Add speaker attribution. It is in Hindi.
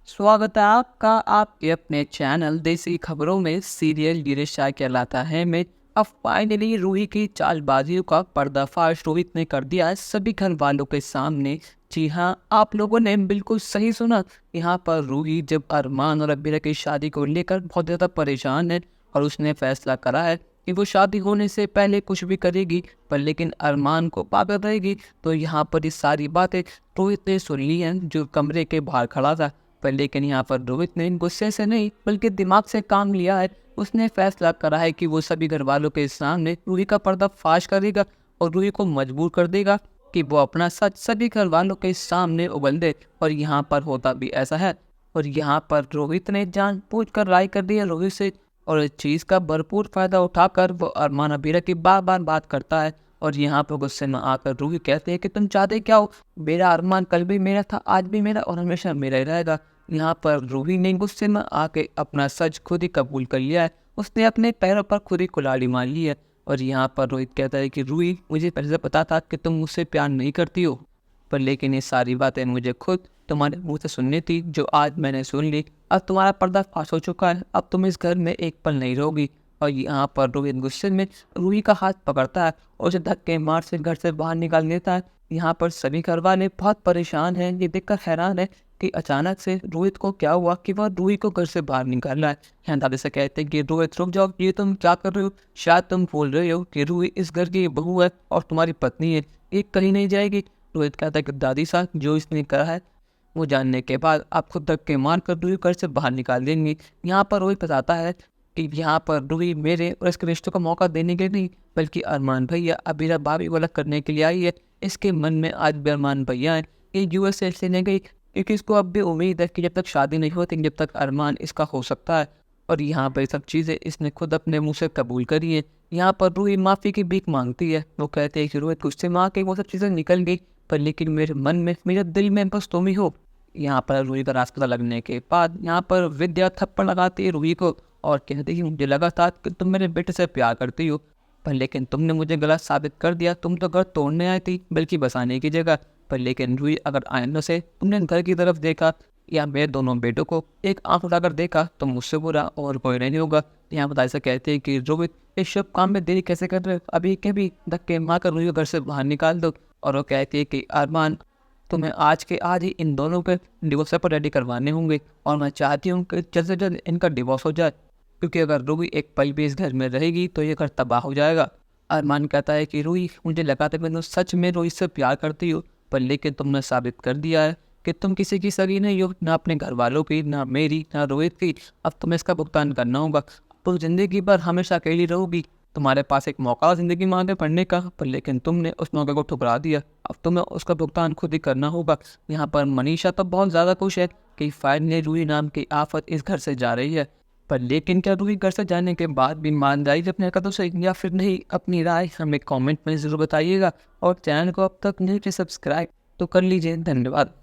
Speaker 1: स्वागत है आपका आपके अपने चैनल देसी खबरों में। सीरियल गिरिश कहलाता है में अब फाइनली रूही की चालबाजियों का पर्दाफाश रोहित ने कर दिया है सभी घर वालों के सामने। जी हाँ, आप लोगों ने बिल्कुल सही सुना। यहाँ पर रूही जब अरमान और अबीरा की शादी को लेकर बहुत ज़्यादा परेशान है और उसने फैसला करा है कि वो शादी होने से पहले कुछ भी करेगी, पर लेकिन अरमान को पागल रहेगी। तो यहाँ पर ये सारी बातें रोहित ने सुन ली हैं जो कमरे के बाहर खड़ा था। पर लेकिन यहाँ पर रोहित ने गुस्से से नहीं बल्कि दिमाग से काम लिया है। उसने फैसला करा है कि वो सभी घर वालों के सामने रूही का पर्दाफाश करेगा और रूही को मजबूर कर देगा कि वो अपना सच सभी घर वालों के सामने उगल दे। और यहाँ पर होता भी ऐसा है। और यहाँ पर रोहित ने जानबूझकर राय कर दी है रोहित से, और इस चीज़ का भरपूर फायदा उठाकर वो अरमान अबीरा की बार बार बात करता है। और यहाँ पर गुस्से में आकर रूही कहते हैं कि तुम चाहते क्या हो, मेरा अरमान कल भी मेरा था, आज भी मेरा और हमेशा मेरा ही रहेगा। यहाँ पर रूही ने गुस्से में आके अपना सच खुद ही कबूल कर लिया है। उसने अपने पैरों पर खुद ही कुल्हाड़ी मार ली है। और यहाँ पर रोहित कहता है कि रूही, मुझे पहले से पता था कि तुम मुझसे प्यार नहीं करती हो, पर लेकिन ये सारी बातें मुझे खुद तुम्हारे मुंह से सुननी थी जो आज मैंने सुन ली। अब तुम्हारा पर्दाफाश हो चुका है, अब तुम इस घर में एक पल नहीं रहोगी। और यहाँ पर रोहित गुस्से में रूही का हाथ पकड़ता है और उसे धक्के मार से घर से बाहर निकाल देता है। यहाँ पर सभी घर वाले बहुत परेशान हैं, ये देखकर हैरान है कि अचानक से रोहित को क्या हुआ कि वह रूही को घर से बाहर निकाल रहा है। यहाँ दादी से कहते हैं कि रोहित रुक जाओ, ये तुम क्या कर रहे हो? शायद तुम भूल रहे हो कि रूही इस घर की बहू है और तुम्हारी पत्नी है, ये कहीं नहीं जाएगी। रोहित कहता है कि दादी साहब, जो इसने करा है वो जानने के बाद आप खुद धक्के मार कर रूही घर से बाहर निकाल देंगे। यहाँ पर रोहित बताता है कि यहाँ पर रूही मेरे और इसके रिश्तों का मौका देने के लिए नहीं बल्कि अरमान भैया अबीरा भाभी को अलग करने के लिए आई है। इसके मन में आज भी अरमान भैया है। ये यूएस से लेने गई क्योंकि इसको अब भी उम्मीद है कि जब तक शादी नहीं होती जब तक अरमान इसका हो सकता है। और यहाँ पर सब चीज़ें इसने खुद अपने मुंह से कबूल करी है। यहाँ पर रूही माफ़ी की भीख मांगती है। वो कहते हैं कि रोहित गुस्से में आके वो सब चीज़ें निकल गई, पर लेकिन मेरे मन में मेरे दिल में बस तुम ही हो। यहाँ पर रूही का रास्ता लगने के बाद यहाँ पर विद्या थप्पड़ लगाती है रूही को और कहती है कि मुझे लगा था कि तुम मेरे बेटे से प्यार करती हो, पर लेकिन तुमने मुझे गलत साबित कर दिया। तुम तो घर तोड़ने आई थी बल्कि बसाने की जगह। पर लेकिन रूही, अगर आईने से तुमने घर की तरफ देखा या मेरे दोनों बेटों को एक आंख उठाकर देखा तो मुझसे बुरा और कोई नहीं होगा। यहाँ पर ऐसा कहते हैं कि रोहित, इस शुभ काम में देरी कैसे कर रहे हो? अभी के भी धक्के मारकर रूही को घर से बाहर निकाल दो। और वो कहती है कि अरमान, तुम्हें आज के आज ही इन दोनों के डिवोर्स पेपर रेडी करवाने होंगे और मैं चाहती हूँ कि जल्द से जल्द इनका डिवोर्स हो जाए, क्योंकि अगर रूही एक पल भी इस घर में रहेगी तो ये घर तबाह हो जाएगा। अरमान कहता है कि रूही, मुझे लगा था कि तुम सच में रोहित से प्यार करती हो, पर लेकिन तुमने साबित कर दिया है कि तुम किसी की सगी नहीं हो, ना अपने घर वालों की, ना मेरी, ना रोहित की। अब तुम्हें इसका भुगतान करना होगा। तो जिंदगी भर हमेशा अकेली रहोगी। तुम्हारे पास एक मौका जिंदगी में आगे बढ़ने का, पर लेकिन तुमने उस मौके को ठुकरा दिया। अब तुम्हें उसका भुगतान खुद ही करना होगा। यहाँ पर मनीषा तो बहुत ज़्यादा खुश है कि फाइनली रूही नाम की आफत इस घर से जा रही है। पर लेकिन क्या रूही घर से जाने के बाद भी मान जाएगी अपने हरकतों से या फिर नहीं? अपनी राय हमें कमेंट में ज़रूर बताइएगा और चैनल को अब तक नहीं सब्सक्राइब तो कर लीजिए। धन्यवाद।